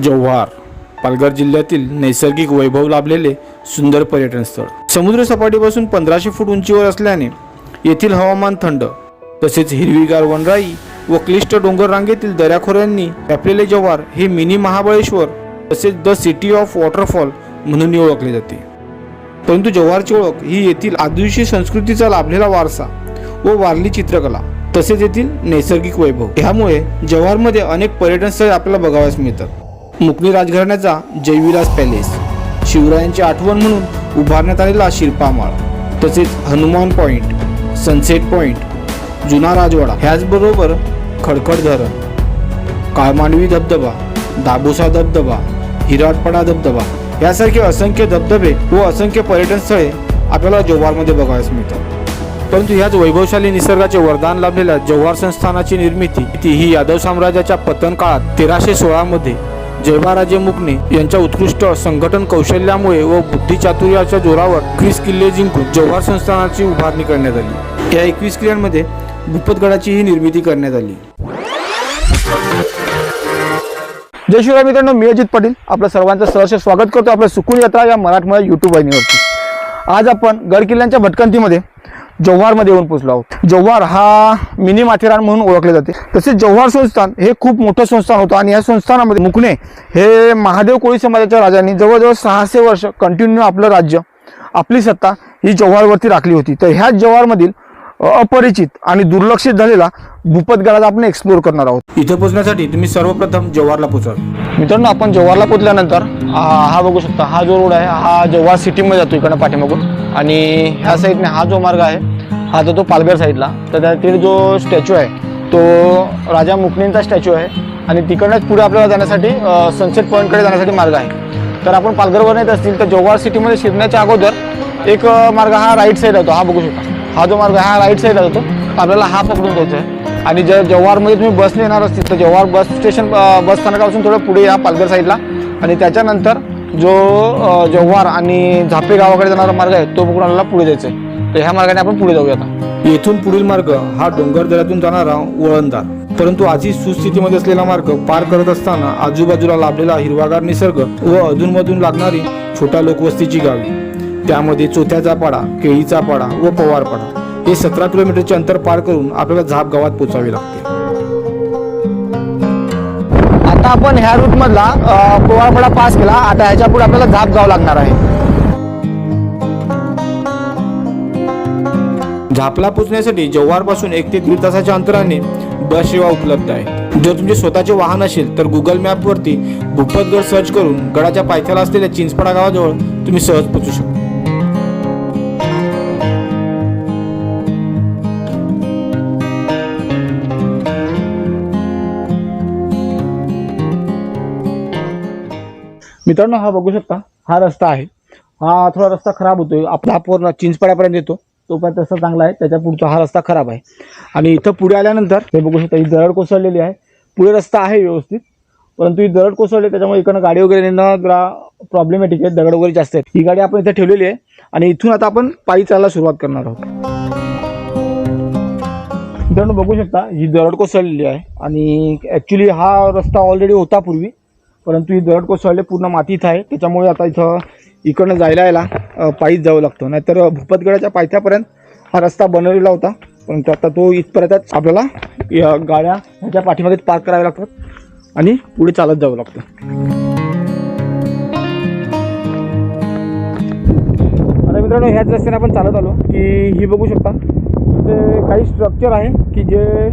जव्हार पालघर जिल्ह्यातील नैसर्गिक वैभव लाभलेले सुंदर पर्यटन स्थळ। समुद्र सपाटीपासून 1500 फूट उंचीवर असल्याने येथील हवामान थंड तसेच हिरवीगार वनराई व क्लिष्ट डोंगर रांगेतील दऱ्याखोऱ्यांनी व्यापलेले जव्हार हे मिनी महाबळेश्वर तसेच द सिटी ऑफ वॉटरफॉल म्हणून ओळखले जाते। परंतु जव्हारची ओळख ही येथील आदिवासी संस्कृतीचा लाभलेला वारसा व वारली चित्रकला तसेच येथील नैसर्गिक वैभव यामुळे जव्हारमध्ये अनेक पर्यटन स्थळे आपल्याला बघावयास मिळतात। मुकणी राजघराण्याचा जयविलास पॅलेस, शिवरायांची आठवण म्हणून उभारण्यात आलेला शिरपा माळ तसेच हनुमान पॉइंट, सनसेट पॉइंट, जुना राजवाडा, ह्याचबरोबर खडखड धरण, काळमांडवी धबधबा, दाबोसा धबधबा, हिराटपाडा धबधबा यासारखे असंख्य धबधबे व असंख्य पर्यटन स्थळे आपल्याला जव्हारमध्ये बघावयास मिळतात। परंतु ह्याच वैभवशाली निसर्गाचे वरदान लाभलेल्या जव्हार संस्थानाची निर्मिती ही यादव साम्राज्याच्या पतन काळात 1316 मध्ये जयबाराजे मुकणे यांच्या उत्कृष्ट संघटन कौशल्यामुळे व बुद्धिचातुर्याच्या जोरावर 21 किल्ले जिंकून जव्हार संस्थानाची उभारणी करण्यात आली। या 21 किल्ल्यांमध्ये भूपतगडाचीही निर्मिती करण्यात आली। जय शिवराय मित्रांनो, मी अजित पाटील आपलं सर्वांचं सहर्ष स्वागत करतो आपल्या सुकून यात्रा या मराठमोळ्या यूट्यूब वाहिनीवरती। आज आपण गड किल्ल्यांच्या भटकंतीमध्ये जव्हारमध्ये येऊन पोहोचलो आहोत। जव्हार हा मिनी माथेरान म्हणून ओळखले जाते। तसेच जव्हार संस्थान हे खूप मोठं संस्थान होतं आणि या संस्थानामध्ये मुकणे हे महादेव कोळी समाजाच्या राजांनी जवळजवळ 600 वर्ष कंटिन्यू आपलं राज्य आपली सत्ता ही जव्हारवरती राखली होती। तर ह्या जव्हारमधील अपरिचित आणि दुर्लक्षित झालेला भूपतगडाला आपण एक्सप्लोर करणार आहोत। इथे पोहोचण्यासाठी तुम्ही सर्वप्रथम जव्हारला पोहोचाल। मित्रांनो, आपण जव्हारला पोहोचल्यानंतर हा बघू शकता, हा जो रोड आहे हा जव्हार सिटीमध्ये जातो इकडनं पाठीमागून आणि ह्या साईडने हा जो मार्ग आहे हा जातो पालघर साईडला। तर त्यातील जो स्टॅच्यू आहे तो राजा मुकणेंचा स्टॅच्यू आहे आणि तिकडनंच पुढे आपल्याला जाण्यासाठी सनसेट पॉईंटकडे जाण्यासाठी मार्ग आहे। तर आपण पालघरवर येत असतील तर जव्हार सिटीमध्ये शिरण्याच्या अगोदर एक मार्ग हा राईट साईड होतो, हा बघू शकता, हा जो मार्ग हा राईट साईड जातो, आपल्याला हा पकडून द्यायचा आहे। आणि जर जव्हारमध्ये तुम्ही बसने येणार असतील तर जव्हार बस स्टेशन बस स्थानकापासून थोडं पुढे या पालघर साईडला आणि त्याच्यानंतर जो जव्हार आणि झापे गावाकडे जाणारा मार्ग आहे तो पकडून आपल्याला पुढे जायचं आहे। तर ह्या मार्गाने आपण पुढे जाऊया आता। येथून पुढील मार्ग हा डोंगर दऱ्यातून जाणारा वळणदार, परंतु आजही सुस्थितीमध्ये असलेला मार्ग पार करत असताना आजूबाजूला लाभलेला हिरवागार निसर्ग व अधूनमधून लागणारी छोट्या लोकवस्तीची गावी, त्यामध्ये चोथ्याचा पाडा, केळीचा पाडा व पवारपाडा हे 17 किलोमीटरचे अंतर पार करून आपल्याला झाप गावात पोहोचावे लागते। आता आपण ह्या रूट मधला पवारपाडा पास केला, आता ह्याच्या पुढे आपल्याला झाप गाव लागणार आहे। झापला पोहोचण्यासाठी जव्हारपासून 1 ते 1.5 तासाच्या अंतराने बस सेवा उपलब्ध आहे। जर तुमचे स्वतःचे वाहन असेल तर गुगल मॅपवरती भूपतगड सर्च करून गडाच्या पायथ्याला असलेल्या चिंचपाडा गावाजवळ तुम्ही सहज पोहोचू शकता। मित्रांनो, हा बघू शकता, हा रस्ता आहे, हा थोडा रस्ता खराब होतोय, आपला पूर्ण चिंचपाड्यापर्यंत येतो तोपर्यंत रस्ता चांगला आहे, त्याच्या पुढचा हा रस्ता खराब आहे। आणि इथं पुढे आल्यानंतर हे बघू शकता, ही दरड कोसळलेली आहे। पुढे रस्ता आहे व्यवस्थित, परंतु ही दरड कोसळली त्याच्यामुळे इकडनं गाडी वगैरे नेणं जरा प्रॉब्लेमॅटिक आहे, दगड वगैरे जास्त आहेत। ही गाडी आपण इथे ठेवलेली आहे आणि इथून आता आपण पायी चालायला सुरुवात करणार आहोत। मित्रांनो, बघू शकता, ही दरड कोसळलेली आहे आणि ॲक्च्युली हा रस्ता ऑलरेडी होता पूर्वी, परंतु ही दरड कोसळले पूर्ण मातीत आहे, त्याच्यामुळे आता इथं इकडनं जायला यायला पायीच जावं लागतं। नाहीतर भूपतगडाच्या पायथ्यापर्यंत हा रस्ता बनवलेला होता, परंतु आता तो इथपर्यंतच आपल्याला या गाड्या ह्याच्या पाठीमागे पार्क कराव्या लागतात आणि पुढे चालत जावं लागतं। आता मित्रांनो, ह्याच रस्त्याने आपण चालत आलो की ही बघू शकता, जे काही स्ट्रक्चर आहे की जे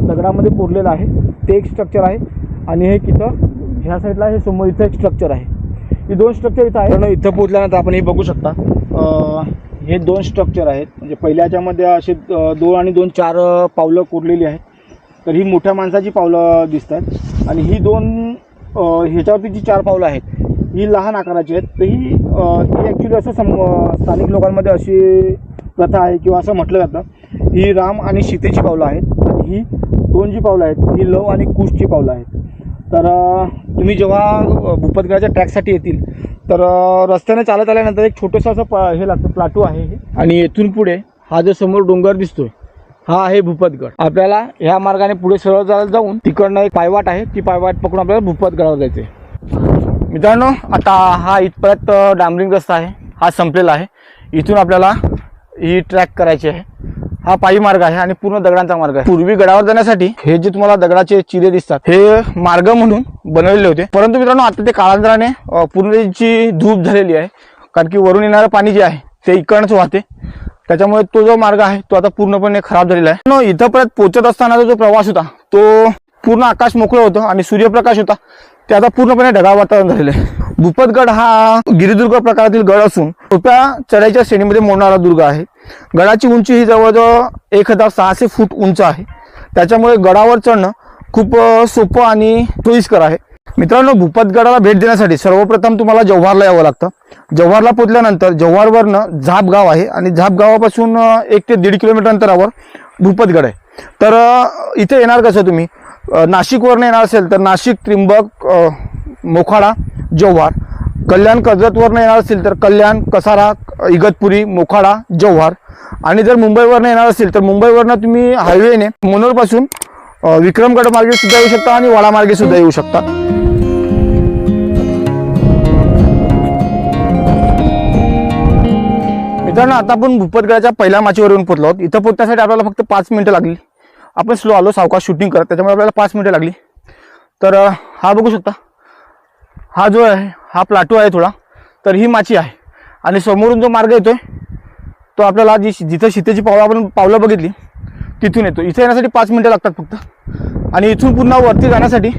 दगडामध्ये कोरलेलं आहे ते एक स्ट्रक्चर आहे आणि हे इथं ह्या साईडला हे समोर इथं एक स्ट्रक्चर आहे। ही 2 स्ट्रक्चर इथं आहे। इथं पोहोचल्यानंतर आपण हे बघू शकता, हे 2 स्ट्रक्चर आहेत, म्हणजे पहिल्याच्यामध्ये असे 2 आणि 2 4 पावलं कोरलेली आहेत। तर ही मोठ्या माणसाची पावलं दिसत आहेत आणि ही 2 ह्याच्यावरती जी 4 पावलं आहेत ही लहान आकाराची आहेत। तर ही ॲक्च्युली असं स्थानिक लोकांमध्ये अशी प्रथा आहे किंवा असं म्हटलं जातं, ही राम आणि सीतेची पावलं आहेत आणि ही 2 जी पावलं आहेत ही लव आणि कुशची पावलं आहेत। तर तुम्ही जेव्हा भूपतगडाच्या ट्रॅकसाठी येतील तर रस्त्याने चालत आल्यानंतर एक छोटंसं असं हे लागतं, प्लाटू आहे हे, आणि येथून पुढे हा जो समोर डोंगर दिसतोय हा आहे भूपतगड। आपल्याला ह्या मार्गाने पुढे सरळ चालत जाऊन तिकडनं एक पायवाट आहे, ती पायवाट पकडून आपल्याला भूपतगडावर जायचं आहे। मित्रांनो, आता हा इथपर्यंत डांबरिंग रस्ता आहे, हा संपलेला आहे. इथून आपल्याला ही ट्रॅक करायची आहे. हा पायी मार्ग आहे आणि पूर्ण दगडांचा मार्ग आहे. पूर्वी गडावर जाण्यासाठी हे जे तुम्हाला दगडाचे चिरे दिसतात हे मार्ग म्हणून बनवलेले होते, परंतु मित्रांनो आता ते कालांतराने पूर्ण त्याची धूप झालेली आहे. कारण की वरून येणारं पाणी जे आहे ते इकडनंच वाहते, त्याच्यामुळे तो जो मार्ग आहे तो आता पूर्णपणे खराब झालेला आहे. इथंपर्यंत पोहोचत असताना जो प्रवास होता तो पूर्ण आकाश मोकळं होतं आणि सूर्यप्रकाश होता, ते आता पूर्णपणे ढगाळ वातावरण झालेलं आहे. भूपतगड हा गिरिदुर्ग प्रकारातील गड असून सोप्या चढाईच्या श्रेणीमध्ये मोडणारा दुर्ग आहे. गडाची उंची ही जवळजवळ 1600 फूट उंच आहे, त्याच्यामुळे गडावर चढणं खूप सोपं आणि सोयीस्कर आहे. मित्रांनो, भूपतगडाला भेट देण्यासाठी सर्वप्रथम तुम्हाला जव्हारला यावं लागतं. जव्हारला पोहोचल्यानंतर जव्हारवरनं झाप गाव आहे आणि झाप गावापासून 1 ते 1.5 किलोमीटर अंतरावर भूपतगड आहे. तर इथे येणार कसं तुम्ही, नाशिकवरनं येणार असेल तर नाशिक, त्रिंबक, मोखाडा, जव्हार. कल्याण कर्जतवरनं येणार असेल तर कल्याण, कसारा, इगतपुरी, मोखाडा, जव्हार. आणि जर मुंबईवरनं येणार असेल तर मुंबईवरनं तुम्ही हायवेने मनोरपासून विक्रमगड मार्गे सुद्धा येऊ शकता आणि वाडा मार्गे सुद्धा येऊ शकता. मित्रांनो, आता आपण भूपतगडाच्या पहिल्या माचीवरून पोहोचलो आहोत. इथं पोहोचण्यासाठी आपल्याला फक्त 5 मिनिटं लागली. आपण स्लो आलो, सावकाश शूटिंग करत, त्याच्यामुळे आपल्याला 5 मिनिटं लागली. तर हा बघू शकता, हा जो आहे हा प्लाटो आहे थोडा, तर ही माची आहे. आणि समोरून जो मार्ग येतोय तो आपल्याला जिथं सीतेची पावलं बघितली तिथून येतो. इथे येण्यासाठी 5 मिनिटं लागतात फक्त. आणि इथून पुन्हा वरती जाण्यासाठी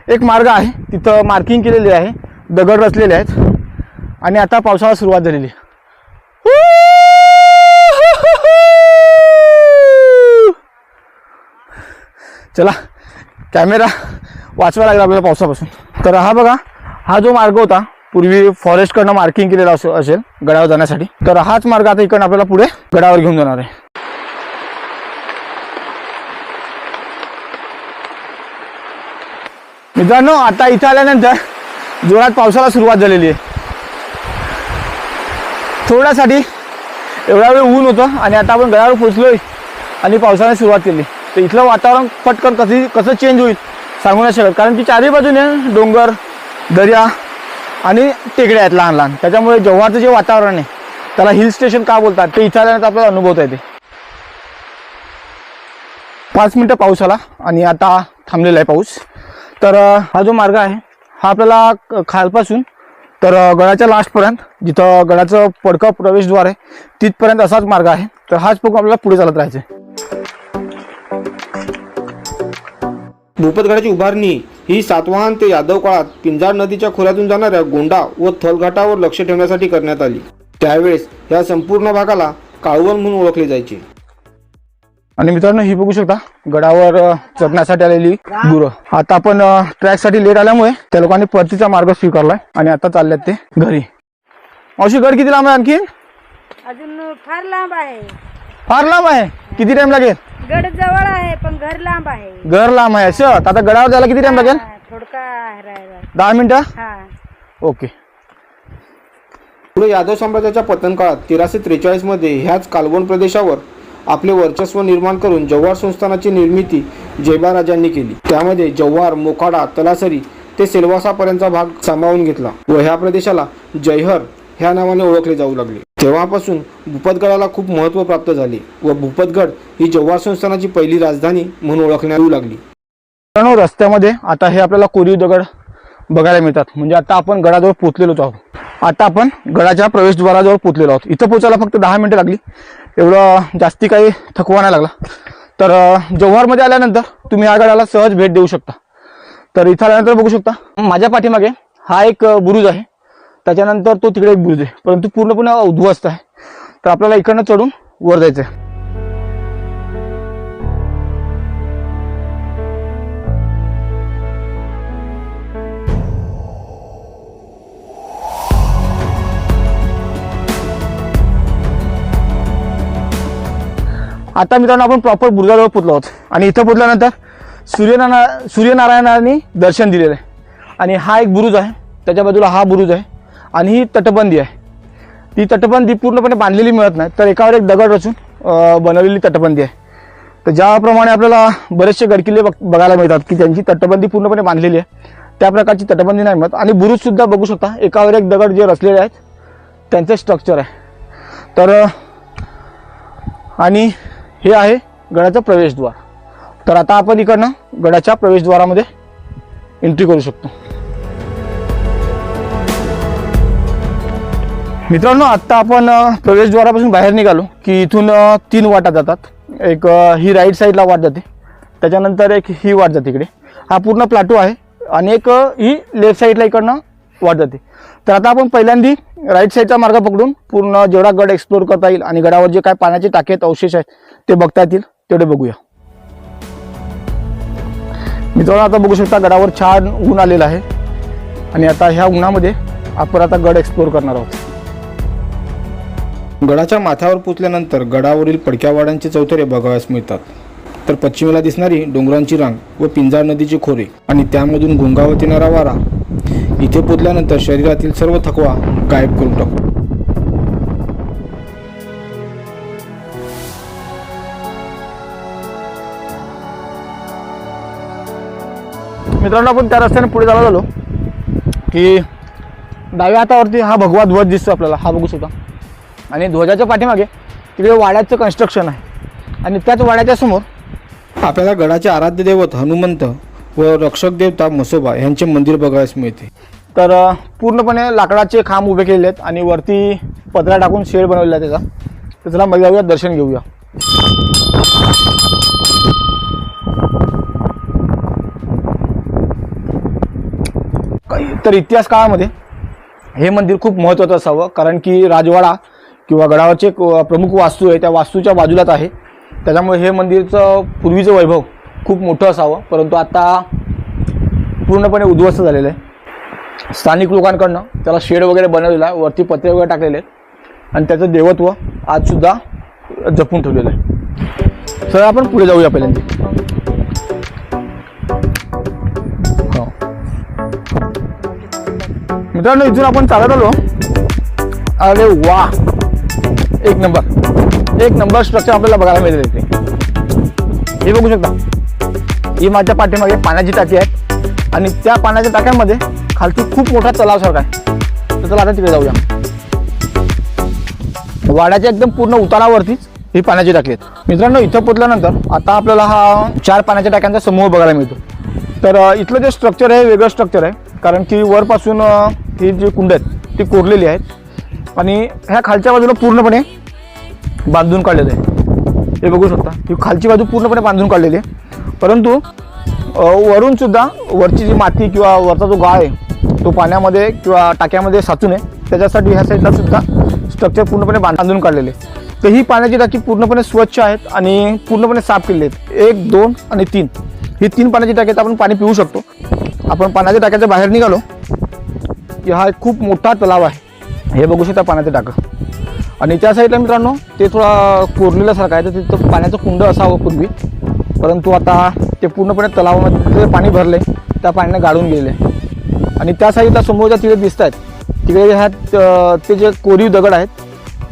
एक मार्ग आहे, तिथं मार्किंग केलेली आहे, दगड रचलेले आहेत. आणि आता पावसाळा सुरुवात झालेली आहे. चला, कॅमेरा वाचवा लागला आपल्याला पावसापासून. तर हा बघा, हा जो मार्ग होता पूर्वी फॉरेस्टकडनं मार्किंग केलेला असेल गडावर जाण्यासाठी, तर हाच मार्ग आता इकडनं आपल्याला पुढे गडावर घेऊन जाणार आहे. मित्रांनो, आता इथं आल्यानंतर जोरात पावसाला सुरुवात झालेली आहे. थोड्यासाठी एवढा वेळ ऊन होतं आणि आता आपण गडावर पोहोचलोय आणि पावसाने सुरुवात केली. तर इथलं वातावरण पटकन कसं चेंज होईल सांगू नाही शकत, कारण की चारही बाजूने डोंगर, दर्या आणि टेकड्या आहेत लहान लहान. त्याच्यामुळे जव्हारचं जे वातावरण आहे त्याला हिल स्टेशन का बोलतात ते इथं आल्यानंतर आपल्याला अनुभवता येते. 5 मिनिटं पाऊस आला आणि आता थांबलेला आहे पाऊस. तर हा जो मार्ग आहे हा आपल्याला खालपासून तर गडाच्या लास्टपर्यंत, जिथं गडाचं पडकं प्रवेशद्वार आहे तिथपर्यंत असाच मार्ग आहे. तर हाच बघून आपल्याला पुढे चालत राहायचं. भूपतगडाची उभारणी ही सातवाहन ते यादव काळात पिंजाळ नदीच्या खोऱ्यातून जाणाऱ्या गोंडा व थलघाटावर लक्ष ठेवण्यासाठी करण्यात आली. त्यावेळेस या संपूर्ण भागाला काळवण म्हणून ओळखले जायचे. आणि मित्रांनो, ही बघू शकता गडावर चढण्यासाठी आलेली गुरं. आता आपण ट्रॅकसाठी लेट आल्यामुळे त्या लोकांनी परतीचा मार्ग स्वीकारलाय आणि आता चालल्यात ते घरी. मावशी, गड किती लांब आहे आणखी? अजून फार लांब आहे. फार लांब आहे? किती टाइम लागेल? गड जवळ आहे पण घर लांब आहे. घर लांब आहे असं. आता गडावर जायला किती टाइम लागेल? थोडका राहायला 10 मिनिटं. हा. ओके. पुढे यादव साम्राज्याच्या पतन काळात 1343 मध्ये ह्याच कालवण प्रदेशावर आपले वर्चस्व निर्माण करून जव्हार संस्थानाची निर्मिती जयबा राजांनी केली. त्यामध्ये जव्हार, मोखाडा, तलासरी ते सेलवासापर्यंतचा भाग सामावून घेतला व ह्या प्रदेशाला जयहर ह्या नावाने ओळखले जाऊ लागले. तेव्हापासून भूपतगडाला खूप महत्त्व प्राप्त झाले व भूपतगड ही जव्हार संस्थानाची पहिली राजधानी म्हणून ओळखण्यात येऊ लागली. रस्त्यामध्ये आता हे आपल्याला कोरीव दगड बघायला मिळतात. म्हणजे आता आपण गडाजवळ पोहोचलेलो आहोत. आता आपण गडाच्या प्रवेशद्वाराजवळ पोहोचलेलो आहोत. इथं पोहोचायला फक्त 10 मिनिटं लागली. एवढं जास्ती काही थकवा नाही लागला. तर जव्हारमध्ये आल्यानंतर तुम्ही या गडाला सहज भेट देऊ शकता. तर इथं आल्यानंतर बघू शकता माझ्या पाठीमागे हा एक बुरुज आहे, त्याच्यानंतर तो तिकडे एक बुरुज आहे, परंतु पूर्णपणे उद्ध्वस्त आहे. तर आपल्याला इकडनं चढून वर जायचं आहे. आता मित्रांनो, आपण प्रॉपर बुरुजाजवळ पोहोचलो आहोत आणि इथं पोहोचल्यानंतर सूर्यनारायणांनी दर्शन दिलेलं आहे. आणि हा एक बुरुज आहे, त्याच्या बाजूला हा बुरुज आहे आणि ही तटबंदी आहे. ती तटबंदी पूर्णपणे बांधलेली मिळत नाही, तर एकावर एक दगड रचून बनवलेली तटबंदी आहे. तर ज्याप्रमाणे आपल्याला बरेचसे गडकिल्ले बघायला मिळतात की त्यांची तटबंदी पूर्णपणे बांधलेली आहे, त्या प्रकारची तटबंदी नाही मिळत. आणि बुरुजसुद्धा बघू शकता, एकावर एक दगड जे रचलेले आहेत त्यांचं स्ट्रक्चर आहे. तर आणि हे आहे गडाचं प्रवेशद्वार. तर आता आपण इकडनं गडाच्या प्रवेशद्वारामध्ये एंट्री करू शकतो. मित्रांनो, आत्ता आपण प्रवेशद्वारापासून बाहेर निघालो की इथून 3 वाटा जातात. एक ही राईट साईडला वाट जाते, त्याच्यानंतर एक ही वाट जाते इकडे, हा पूर्ण प्लाटो आहे, आणि एक ही लेफ्ट साईडला इकडनं वाट जाते. तर आता आपण पहिल्यांदा राईट साईडचा मार्ग पकडून पूर्ण जेवढा गड एक्सप्लोर करता येईल आणि गडावर जे काय पाण्याचे टाके आहेत, अवशेष आहेत ते बघता येतील तेवढे बघूया. मित्रांनो, आता बघू शकता गडावर छान ऊन आलेलं आहे, आणि आता ह्या उन्हामध्ये आपण आता गड एक्सप्लोर करणार आहोत. गडाच्या माथ्यावर पोचल्यानंतर गडावरील पडक्या वाड्यांचे चौथरे बघावयास मिळतात. तर पश्चिमेला दिसणारी डोंगरांची रांग व पिंजाळ नदीचे खोरे आणि त्यामधून घोंगावत येणारा वारा इथे पोचल्यानंतर शरीरातील सर्व थकवा गायब करून टाकतो. मित्रांनो, आपण त्या रस्त्याने पुढे चालत आलो की डाव्या हातावरती हा भगवा ध्वज दिसतो आपल्याला, हा बघू शकता. आणि ध्वजाच्या पाठीमागे तिकडे वाड्याचं कन्स्ट्रक्शन आहे, आणि त्याच वाड्याच्या समोर आपल्याला गडाचे आराध्य दैवत हनुमंत व रक्षक देवता म्हसोबा यांचे मंदिर बघायला मिळते. तर पूर्णपणे लाकडाचे खांब उभे केलेले आहेत, आणि वरती पत्रा टाकून शेड बनवलेला आहे त्याचा. तर चला मग जाऊया, दर्शन घेऊया. तर इतिहास काळामध्ये हे मंदिर खूप महत्त्वाचं असावं, कारण की राजवाडा किंवा गडावरचे एक प्रमुख वास्तू आहे, त्या वास्तूच्या बाजूलाच आहे. त्याच्यामुळे हे मंदिरचं पूर्वीचं वैभव खूप मोठं असावं, परंतु आता पूर्णपणे उद्ध्वस्त झालेलं आहे. स्थानिक लोकांकडनं त्याला शेड वगैरे बनवलेला आहे, वरती पत्रे वगैरे टाकलेले आहेत, आणि त्याचं देवत्व आजसुद्धा जपून ठेवलेलं आहे. तर आपण पुढे जाऊया पहिल्यांदा. हो मित्रांनो, इथून आपण चालत आलो. अरे वा, एक नंबर स्ट्रक्चर आपल्याला बघायला मिळेल इथे. हे बघू शकता, ही माझ्या पाठीमागे पाण्याची टाकी आहे, आणि त्या पाण्याच्या टाक्यांमध्ये खालती खूप मोठा तलावसारखा आहे. तर चला आता तिकडे जाऊया. वाड्याच्या एकदम पूर्ण उतारावरतीच ही पाण्याची टाकी आहेत. मित्रांनो, इथं पोचल्यानंतर आता आपल्याला हा 4 पाण्याच्या टाक्यांचा समूह बघायला मिळतो. तर इथलं जे स्ट्रक्चर आहे वेगळं स्ट्रक्चर आहे, कारण की वरपासून ही जी कुंड आहेत ती कोरलेली आहेत, आणि ह्या खालच्या बाजूला पूर्णपणे बांधून काढलेलं आहे. हे बघू शकता, ही खालची बाजू पूर्णपणे बांधून काढलेली आहे, परंतु वरून सुद्धा वरची जी माती किंवा वरचा जो गाळ आहे तो पाण्यामध्ये किंवा टाक्यामध्ये साचू नये त्याच्यासाठी ह्या साईडला सुद्धा स्ट्रक्चर पूर्णपणे बांधून काढलेले. तर ही पाण्याची टाकी पूर्णपणे स्वच्छ आहेत आणि पूर्णपणे साफ केलेली आहेत. 1, 2 आणि 3 ही 3 पाण्याची टाक्यात आपण पाणी पिऊ शकतो. आपण पाण्याच्या टाक्याच्या बाहेर निघालो की हा एक खूप मोठा तलाव आहे. हे बघू शकता पाण्याचं टाकं, आणि त्या साईडला मित्रांनो ते थोडा कोरलेल्यासारखं आहे. तर तिथं पाण्याचं कुंड असावं पूर्वी, परंतु आता ते पूर्णपणे तलावामध्ये पाणी भरले, त्या पाण्याने गाळून गेले. आणि त्या साईडला समोरच्या तिकडे दिसत आहेत, तिकडे ह्या ते जे कोरीव दगड आहेत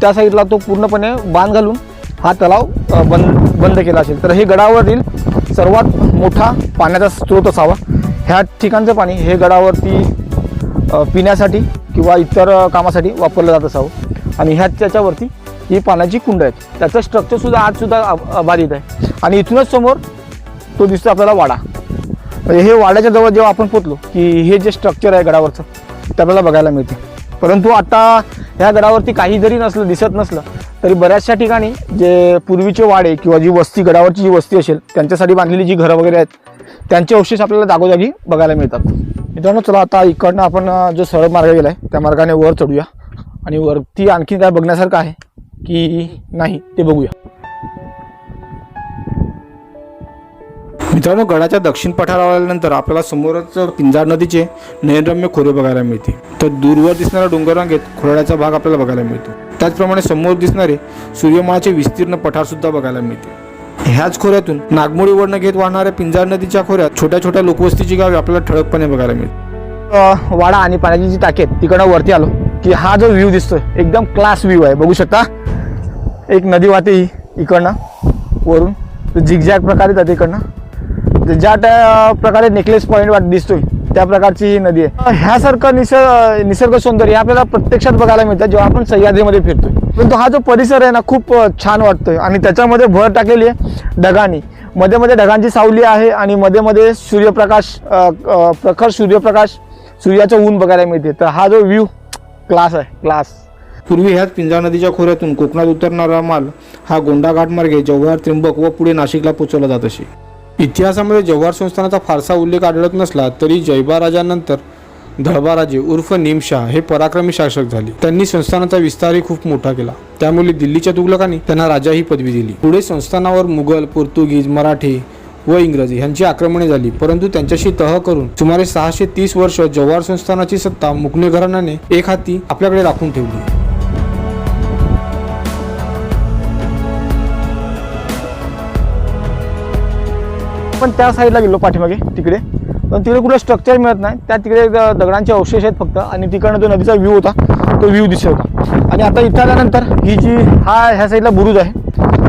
त्या साईडला तो पूर्णपणे बांध घालून हा तलाव बंद केला असेल. तर हे गडावरील सर्वात मोठा पाण्याचा स्रोत असावा. ह्या ठिकाणचं पाणी हे गडावरती पिण्यासाठी किंवा इतर कामासाठी वापरलं जात असावं. आणि त्याच्यावरती ही पाण्याची कुंड आहेत, त्याचं स्ट्रक्चरसुद्धा आजसुद्धा अबाधित आहे. आणि इथूनच समोर तो दिसतो आपल्याला वाडा. म्हणजे हे वाड्याच्या जवळ जेव्हा आपण पोचलो की हे जे स्ट्रक्चर आहे गडावरचं ते आपल्याला बघायला मिळते. परंतु आता ह्या गडावरती काही जरी दिसत नसलं तरी बऱ्याचशा ठिकाणी जे पूर्वीचे वाडे किंवा जी वस्ती, गडावरची जी वस्ती असेल त्यांच्यासाठी बांधलेली जी घरं वगैरे आहेत त्यांचे अवशेष आपल्याला जागोजागी बघायला मिळतात. मित्रांनो, चला आता इकडनं आपण जो सरळ मार्ग गेला आहे त्या मार्गाने वर चढूया, आणि वरती आणखी काय बघण्यासारखं आहे की नाही ते बघूया. मित्रांनो, गडाच्या दक्षिण पठारावर आल्यानंतर आपल्याला समोरच पिंजाळ नदीचे नयनरम्य खोरे बघायला मिळते. तर दूरवर दिसणाऱ्या डोंगररांगेत खोऱ्याचा भाग आपल्याला बघायला मिळतो. त्याचप्रमाणे समोर दिसणारे सूर्यमाळाचे विस्तीर्ण पठार सुद्धा बघायला मिळते. ह्याच खोऱ्यातून नागमोडीवरनं घेत वाहणाऱ्या पिंजाळ नदीच्या खोऱ्यात छोट्या छोट्या लोकवस्तीची गावे आपल्याला ठळकपणे बघायला मिळते. वाडा आणि पाण्याची जी टाकी आहेत तिकडनं वरती आलो की हा जो व्ह्यू दिसतोय एकदम क्लास व्ह्यू आहे. बघू शकता, एक नदी वाहते ही इकडनं वरून झिगझॅग प्रकारे जाते इकडनं. ज्या प्रकारे नेकलेस पॉईंट दिसतोय त्या प्रकारची ही नदी आहे. ह्यासारखं निसर्ग सौंदर्य आपल्याला प्रत्यक्षात बघायला मिळतं जेव्हा आपण सह्याद्रीमध्ये फिरतोय. परंतु हा जो परिसर आहे ना खूप छान वाटतोय आणि त्याच्यामध्ये भर टाकलेली आहे ढगांनी. मध्ये मध्ये ढगांची सावली आहे आणि मध्ये मध्ये सूर्यप्रकाश, प्रखर सूर्यप्रकाश, सूर्याचं ऊन बघायला मिळते. तर हा जो व्ह्यू क्लास आहे, क्लास. पूर्वी ह्याच पिंजाळ नदीच्या खोऱ्यातून कोकणात उतरणारा माल हा गोंडा घाटमार्गे जव्हार, त्र्यंबक व पुढे नाशिकला पोहोचवला जात असे. इतिहासामध्ये जव्हार संस्थानाचा फारसा उल्लेख आढळत नसला तरी जयबा राजानंतर धळबाराजे उर्फ निमशाह हे पराक्रमी शासक झाले. त्यांनी संस्थानाचा विस्तारही खूप मोठा केला. त्यामुळे दिल्लीच्या तुगलकांनी त्यांना राजा ही पदवी दिली. पुढे संस्थानावर मुघल, पोर्तुगीज, मराठी व इंग्रजी यांची आक्रमणे झाली, परंतु त्यांच्याशी तह करून सुमारे 630 वर्ष जव्हार संस्थानाची सत्ता मुकणे घराण्याने एक हाती आपल्याकडे राखून ठेवली. पण त्या साईडला गेलो पाठीमागे तिकडे, पण तिकडे कुठलं स्ट्रक्चर मिळत नाही. त्या तिकडे दगडांचे अवशेष आहेत फक्त आणि तिकडनं जो नदीचा व्ह्यू होता तो व्ह्यू दिसत होता. आणि आता इथं आल्यानंतर ही जी ह्या साईडला बुरुज आहे,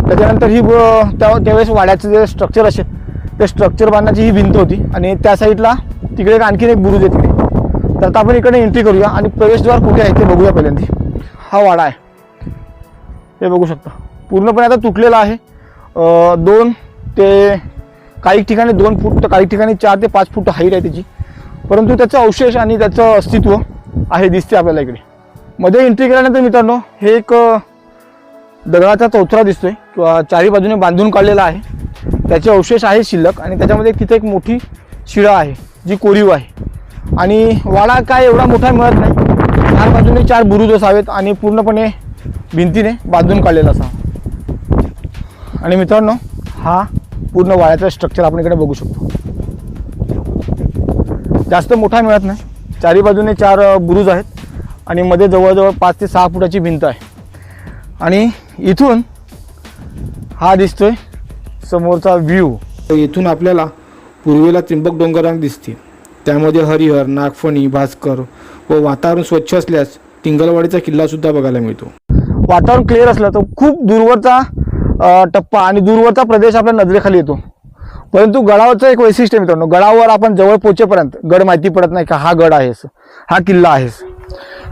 त्याच्यानंतर ही त्यावेळेस वाड्याचं जे स्ट्रक्चर असेल ते स्ट्रक्चर बांधण्याची ही भिंत होती आणि त्या साईडला तिकडे आणखीन एक बुरुज आहे तिकडे. तर आता आपण इकडे एंट्री करूया आणि प्रवेशद्वार कुठे आहे ते बघूया. पहिल्यांदा हा वाडा आहे, हे बघू शकता पूर्णपणे आता तुटलेला आहे. 2 ते काही ठिकाणी 2 फूट तर काही ठिकाणी 4 ते 5 फूट हाईट आहे त्याची, परंतु त्याचं अवशेष आणि त्याचं अस्तित्व आहे दिसते आपल्याला इकडे. मध्ये एंट्री केल्यानंतर मित्रांनो हे एक दगडाचा चौथरा दिसतोय किंवा चारी बाजूने बांधून काढलेला आहे. त्याचे अवशेष आहे शिल्लक आणि त्याच्यामध्ये तिथे एक मोठी शिळा आहे जी कोरीव आहे. आणि वाडा काय एवढा मोठा मिळत नाही. 4 बाजूने 4 बुरुज असावेत आणि पूर्णपणे भिंतीने बांधून काढलेला असावा. आणि मित्रांनो हा पूर्ण वाड्याचं स्ट्रक्चर आपण इकडे बघू शकतो. जास्त मोठा मिळत नाही. 4 बाजूने 4 बुरुज आहेत आणि मध्ये जवळजवळ 5 ते 6 फुटाची भिंत आहे. आणि इथून हा दिसतोय समोरचा व्ह्यू. येथून आपल्याला पूर्वेला त्र्यंबक डोंगररांग दिसते. त्यामध्ये हरिहर, नागफणी, भास्कर व वातावरण स्वच्छ असल्यास तिंगलवाडीचा किल्ला सुद्धा बघायला मिळतो. वातावरण क्लिअर असलं तर खूप दूरवरचा टप्पा आणि दूरवरचा प्रदेश आपल्या नजरेखाली येतो. परंतु गडावरचं एक वैशिष्ट्य मित्रांनो, गडावर आपण जवळ पोहोचेपर्यंत गड माहिती पडत नाही का हा गड आहेस, हा किल्ला आहेस.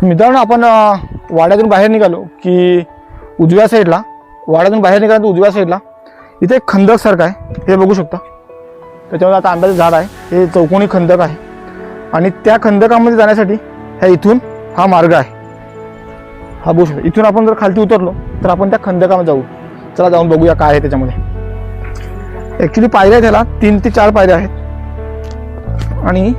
मित्रांनो आपण वाड्यातून बाहेर निघालो की उजव्या साईडला, वाड्यातून बाहेर निघालो उजव्या साईडला इथे एक खंदक सारखं आहे, हे बघू शकता. त्याच्यामध्ये आता आंब्याचं झाड आहे, हे चौकोनी खंदक आहे आणि त्या खंदकामध्ये जाण्यासाठी ह्या इथून हा मार्ग आहे. हा बघू शकता. इथून आपण जर खालती उतरलो तर आपण त्या खंदकामध्ये जाऊ. चला जाऊन बघूया काय आहे त्याच्यामध्ये. ॲक्च्युली पायऱ्या त्याला 3 ते 4 पायऱ्या आहेत आणि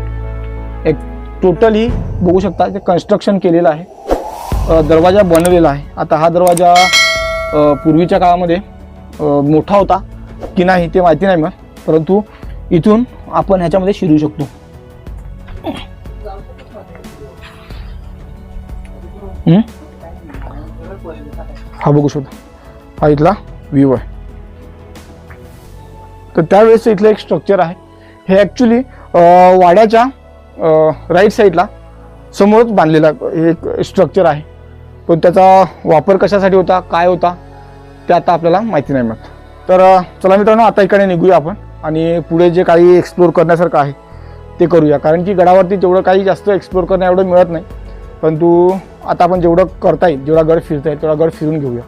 एक टोटली बघू शकता ते कन्स्ट्रक्शन केलेलं आहे. दरवाजा बनवलेला आहे. आता हा दरवाजा पूर्वीच्या काळामध्ये मोठा होता की नाही ते माहिती नाही मला, परंतु इथून आपण ह्याच्यामध्ये शिरू शकतो. हा बघू शकतो, हा इथला व्ह्यू आहे. तर त्यावेळेस इथलं एक स्ट्रक्चर आहे. हे ॲक्च्युली वाड्याच्या राईट साईडला समोरच बांधलेला एक स्ट्रक्चर आहे, पण त्याचा वापर कशासाठी होता, काय होता ते आता आपल्याला माहिती नाही मिळत. तर चला मित्रांनो आता इकडे निघूया आपण आणि पुढे जे काही एक्सप्लोर करण्यासारखं आहे ते करूया. कारण की गडावरती तेवढं काही जास्त एक्सप्लोर करण्या एवढं मिळत नाही, परंतु आता आपण जेवढं करता येईल, जेवढा गड फिरता येईल तेवढा गड फिरून घेऊया.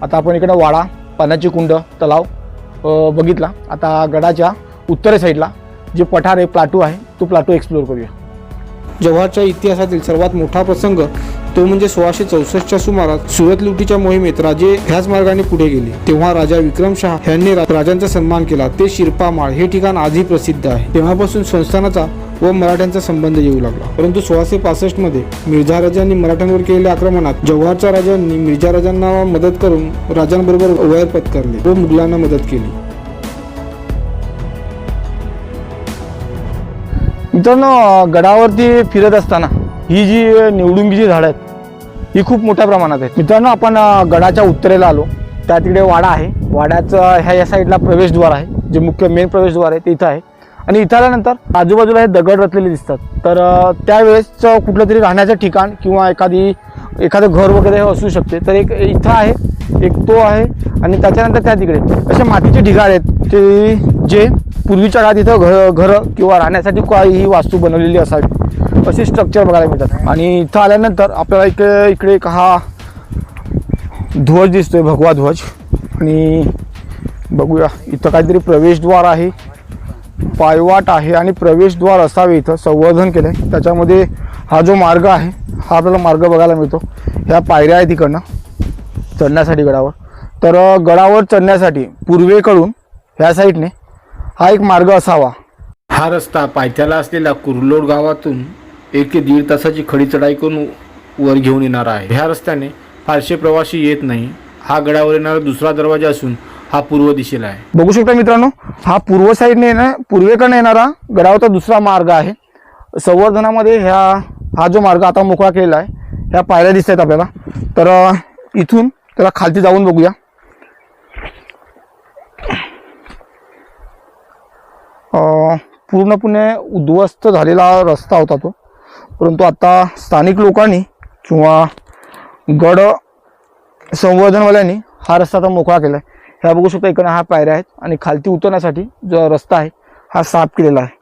आता आपण इकडं वाडा, पाण्याची कुंड, तलाव बघितला. आता गडाच्या उत्तरे साईडला जे पठार आहे, प्लाटू आहे, तो प्लाटू एक्सप्लोर करूया. जव्हारच्या इतिहासातील सर्वात मोठा प्रसंग तो म्हणजे 1664च्या सुमारास सुरत लुटीच्या मोहिमेत राजे ह्याच मार्गाने पुढे गेले. तेव्हा राजा विक्रमशाह यांनी राजांचा सन्मान केला. ते शिरपामाळ हे ठिकाण आजही प्रसिद्ध आहे. तेव्हापासून संस्थानाचा व मराठ्यांचा संबंध येऊ लागला. परंतु 1665 मध्ये मिर्झा राजांनी मराठ्यांवर केलेल्या आक्रमणात जव्हारच्या राजांनी मिर्झा राजांना मदत करून राजांबरोबर वैर पत्करले व मुघलांना मदत केली. मित्रांनो गडावरती फिरत असताना ही जी निवडुंगीची झाडं आहेत ही खूप मोठ्या प्रमाणात आहेत. मित्रांनो आपण गडाच्या उत्तरेला आलो. त्या तिकडे वाडा आहे. वाड्याचं या साईडला प्रवेशद्वार आहे, जे मुख्य मेन प्रवेशद्वार आहे ते इथं आहे. आणि इथं आल्यानंतर आजूबाजूला हे दगड रचलेले दिसतात. तर त्यावेळेस कुठलं तरी राहण्याचं ठिकाण किंवा एखादी एखादं घर वगैरे असू शकते. तर एक इथं आहे, एक तो आहे आणि त्याच्यानंतर त्या तिकडे असे मातीचे ढिगाळ आहेत ते जे पूर्वीच्या काळात इथं घरं किंवा राहण्यासाठी काही वास्तू बनवलेली असावी असे स्ट्रक्चर बघायला मिळतात. आणि इथं आल्यानंतर आपल्याला इकडे एक हा ध्वज दिसतोय, भगवा ध्वज. आणि बघूया इथं काहीतरी प्रवेशद्वार आहे, पायवाट आहे आणि प्रवेशद्वार असावे. इथं संवर्धन केलं आहे. त्याच्यामध्ये हा जो मार्ग आहे हा आपल्याला मार्ग बघायला मिळतो. ह्या पायऱ्या आहेत तिकडनं चढण्यासाठी गडावर. तर गडावर चढण्यासाठी पूर्वेकडून ह्या साईडने हा एक मार्ग असावा. हा रस्ता पायथ्याला असलेल्या कुर्लोड गावातून 1 ते 1.5 तासाची खडी चढाई करून वर घेऊन येणार आहे. ह्या रस्त्याने फारसे प्रवासी येत नाही. हा गडावर येणारा दुसरा दरवाजा असून हा पूर्व दिशेला आहे. बघू शकता मित्रांनो, हा पूर्व साईडने पूर्वेकडनं येणारा गडावरचा दुसरा मार्ग आहे. संवर्धनामध्ये हा जो मार्ग आता मोकळा केलेला आहे, ह्या पायऱ्या दिसत आहेत आपल्याला. तर इथून त्याला खालती जाऊन बघूया. पूर्णपणे उद्ध्वस्त झालेला रस्ता होता तो, परंतु आता स्थानिक लोकांनी किंवा गड संवर्धनवाल्यांनी हा रस्ता आता मोकळा केला आहे. ह्या बघू शकता इकडे हा पायऱ्या आहेत आणि खालती उतरण्यासाठी जो रस्ता आहे हा साफ केलेला आहे.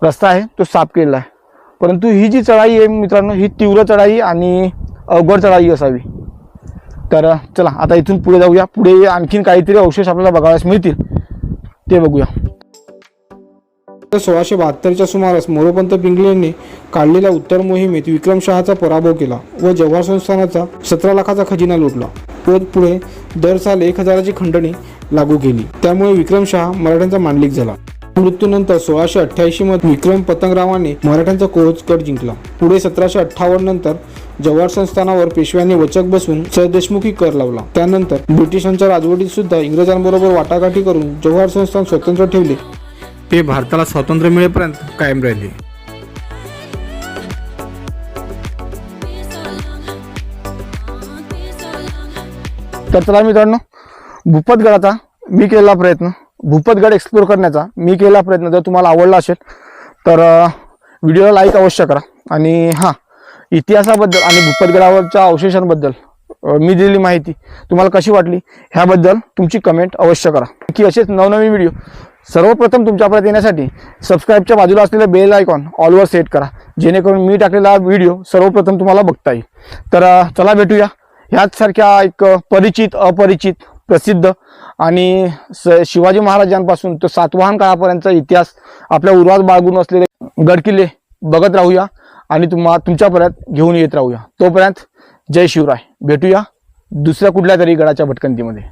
रस्ता आहे तो साफ केलेला आहे. परंतु ही जी चढाई आहे मित्रांनो, ही तीव्र चढाई आणि अवघड चढाई असावी. तर चला आता इथून पुढे जाऊया. पुढे आणखीन काहीतरी अवशेष आपल्याला बघायला मिळतील, ते बघूया. 1672च्या सुमारास मोरोपंत पिंगलेंनी काढलेल्या उत्तर मोहिमेत विक्रमशहाचा पराभव केला व जव्हार संस्थानाचा 17 लाखाचा खजिना लुटला व पुढे दर साल 1000ची खंडणी लागू केली. त्यामुळे विक्रमशहा मराठ्यांचा मांडलिक झाला. मृत्यूनंतर 1688 मध्ये विक्रम पतंगरावाने मराठ्यांचा कोहोजगड जिंकला. पुढे 1758 नंतर जव्हार संस्थानावर पेशव्यांनी वचक बसून सरदेशमुखी कर लावला. त्यानंतर ब्रिटिशांच्या राजवटीत सुद्धा इंग्रजांबरोबर वाटाघाटी करून जव्हार संस्थान स्वतंत्र ठेवले. ते भारताला स्वातंत्र्य मिळेपर्यंत कायम राहिले. तर चला मित्रांनो, भूपतगडाचा मी केलेला प्रयत्न, भूपतगड एक्सप्लोर करण्याचा मी केलेला प्रयत्न जर तुम्हाला आवडला असेल तर व्हिडिओला लाईक अवश्य करा. आणि हां, इतिहासाबद्दल आणि भूपतगडावरच्या अवशेषांबद्दल मी दिलेली माहिती तुम्हाला कशी वाटली ह्याबद्दल तुमची कमेंट अवश्य करा. की असेच नवनवीन व्हिडिओ सर्वप्रथम तुमच्यापर्यंत येण्यासाठी सबस्क्राईबच्या बाजूला असलेलं बेल आयकॉन ऑलवर सेट करा, जेणेकरून मी टाकलेला व्हिडिओ सर्वप्रथम तुम्हाला बघता येईल. तर चला भेटूया ह्याच सारख्या एक परिचित अपरिचित प्रसिद्ध आणि शिवाजी महाराजांपासून तो सातवाहन काळापर्यंतचा इतिहास आपल्या उर्वात बाळगून असलेले गडकिल्ले बघत राहूया आणि तुमच्यापर्यंत घेऊन येत राहूया. तोपर्यंत जय शिवराय. भेटूया दुसऱ्या कुठल्या तरी गडाच्या भटकंतीमध्ये.